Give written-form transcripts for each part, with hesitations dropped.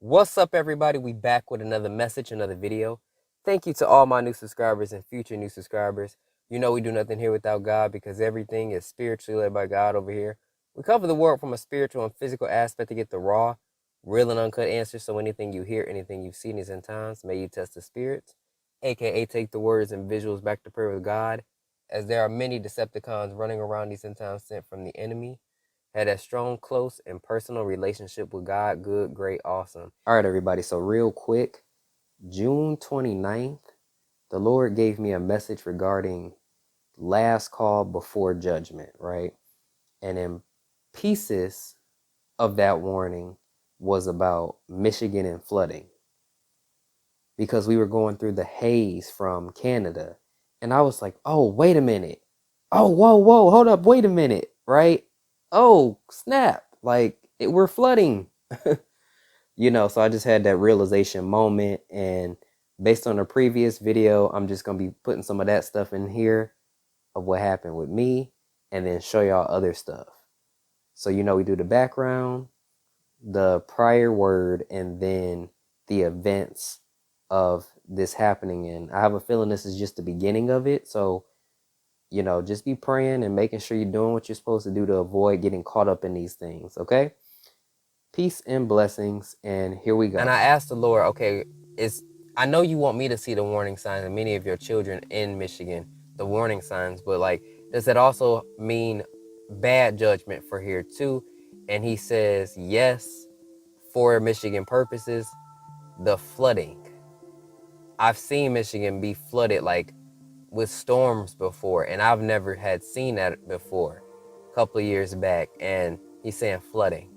What's up, everybody? We back with another message, another video. Thank you to all my new subscribers and future new subscribers. You know we do nothing here without God because everything is spiritually led by God over here. We cover the world from a spiritual and physical aspect to get the raw, real and uncut answers. So anything you hear, anything you've seen these end times, may you test the spirits, aka take the words and visuals back to prayer with God, as there are many Decepticons running around these end times sent from the enemy. Had a strong, close, and personal relationship with God. Good, great, awesome. All right, everybody. So real quick, June 29th, the Lord gave me a message regarding last call before judgment, right? And in pieces of that warning was about Michigan and flooding. Because we were going through the haze from Canada. And I was like, oh, wait a minute. Oh, whoa, hold up, wait a minute, right? Oh, snap, like we're flooding. You know, so I just had that realization moment, and based on the previous video, I'm just going to be putting some of that stuff in here of what happened with me, and then show y'all other stuff. So, you know, we do the background, the prior word, and then the events of this happening. And I have a feeling this is just the beginning of it. So, you know, just be praying and making sure you're doing what you're supposed to do to avoid getting caught up in these things, okay? Peace and blessings, and here we go. And I asked the Lord, okay, I know you want me to see the warning signs, and many of your children in Michigan, the warning signs, but like, does that also mean bad judgment for here too? And he says, yes, for Michigan purposes, the flooding. I've seen Michigan be flooded like with storms before, and I've never had seen that before a couple of years back. And he's saying flooding,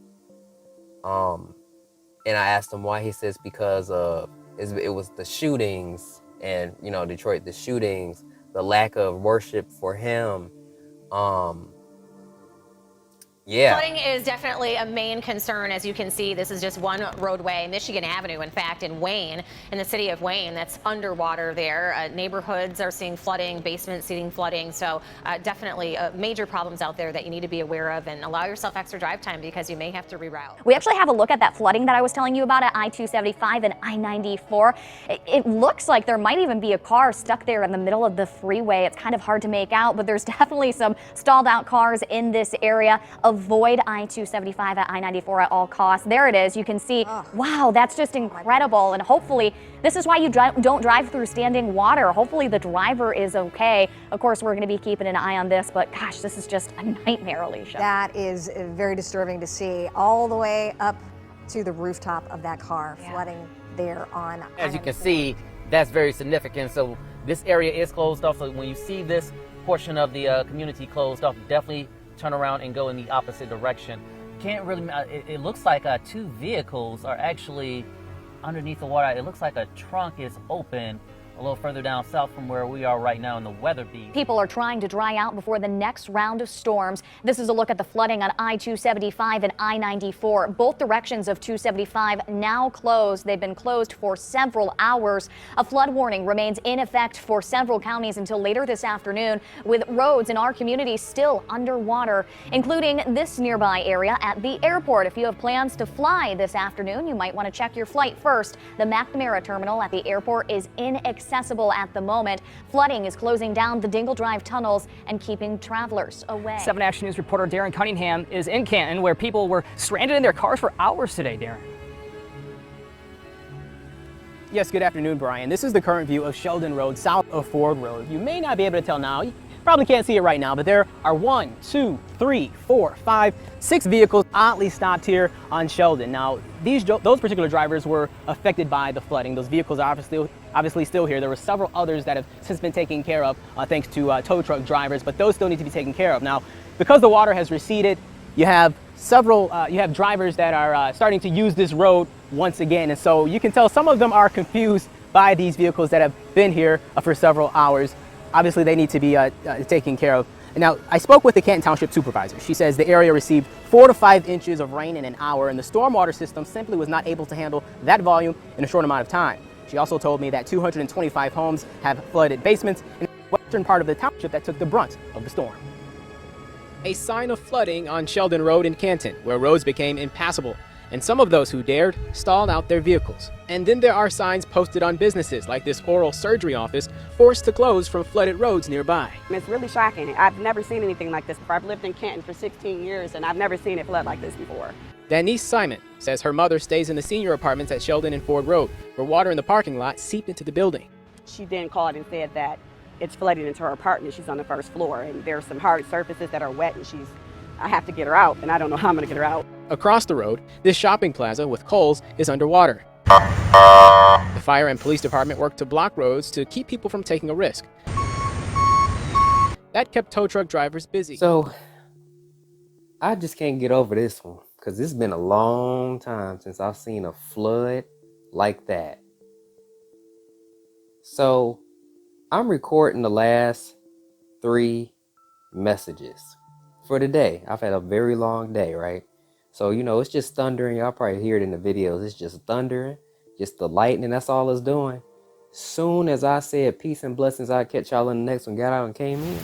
and I asked him why. He says because of it was the shootings, and you know, Detroit, the shootings, the lack of worship for him. Yeah. Flooding is definitely a main concern. As you can see, this is just one roadway, Michigan Avenue, in fact, in Wayne, in the city of Wayne, that's underwater there. Neighborhoods are seeing flooding, basements seeing flooding. So definitely major problems out there that you need to be aware of, and allow yourself extra drive time because you may have to reroute. We actually have a look at that flooding that I was telling you about at I-275 and I-94. It looks like there might even be a car stuck there in the middle of the freeway. It's kind of hard to make out, but there's definitely some stalled out cars in this area. Avoid I-275 at I-94 at all costs. There it is. You can see, wow, that's just incredible. And hopefully, this is why you don't drive through standing water. Hopefully the driver is okay. Of course, we're going to be keeping an eye on this, but gosh, this is just a nightmare, Alicia. That is very disturbing to see, all the way up to the rooftop of that car, flooding there on. As you can see, that's very significant. So this area is closed off. So when you see this portion of the community closed off, definitely turn around and go in the opposite direction. Can't really, it looks like two vehicles are actually underneath the water. It looks like a trunk is open a little further down south from where we are right now in the weather beat. People are trying to dry out before the next round of storms. This is a look at the flooding on I-275 and I-94. Both directions of 275 now closed. They've been closed for several hours. A flood warning remains in effect for several counties until later this afternoon, with roads in our community still underwater, including this nearby area at the airport. If you have plans to fly this afternoon, you might want to check your flight first. The McNamara terminal at the airport is inaccessible at the moment. Flooding is closing down the Dingle Drive tunnels and keeping travelers away. 7 Action News reporter Darren Cunningham is in Canton, where people were stranded in their cars for hours today. Darren. Yes, good afternoon, Brian. This is the current view of Sheldon Road, south of Ford Road. You may not be able to tell now. You probably can't see it right now, but there are 1, 2, 3, 4, 5, 6 vehicles oddly stopped here on Sheldon. Now, those particular drivers were affected by the flooding. Those vehicles are obviously still here. There were several others that have since been taken care of thanks to tow truck drivers, but those still need to be taken care of. Now, because the water has receded, you have drivers that are starting to use this road once again, and so you can tell some of them are confused by these vehicles that have been here for several hours. Obviously, they need to be taken care of. Now, I spoke with the Canton Township supervisor. She says the area received 4 to 5 inches of rain in an hour, and the stormwater system simply was not able to handle that volume in a short amount of time. She also told me that 225 homes have flooded basements in the western part of the township that took the brunt of the storm. A sign of flooding on Sheldon Road in Canton, where roads became impassable. and some of those who dared stalled out their vehicles. And then there are signs posted on businesses like this oral surgery office forced to close from flooded roads nearby. It's really shocking. I've never seen anything like this before. I've lived in Canton for 16 years and I've never seen it flood like this before. Denise Simon says her mother stays in the senior apartments at Sheldon and Ford Road, where water in the parking lot seeped into the building. She then called and said that it's flooding into her apartment. She's on the first floor and there's some hard surfaces that are wet and I have to get her out and I don't know how I'm gonna get her out. Across the road, this shopping plaza with Kohl's is underwater. The fire and police department worked to block roads to keep people from taking a risk. That kept tow truck drivers busy. So, I just can't get over this one, because it's been a long time since I've seen a flood like that. So, I'm recording the last 3 messages for the day. I've had a very long day, right? So, you know, it's just thundering. Y'all probably hear it in the videos. It's just thundering, just the lightning. That's all it's doing. Soon as I said peace and blessings, I'd catch y'all in the next one, got out and came in.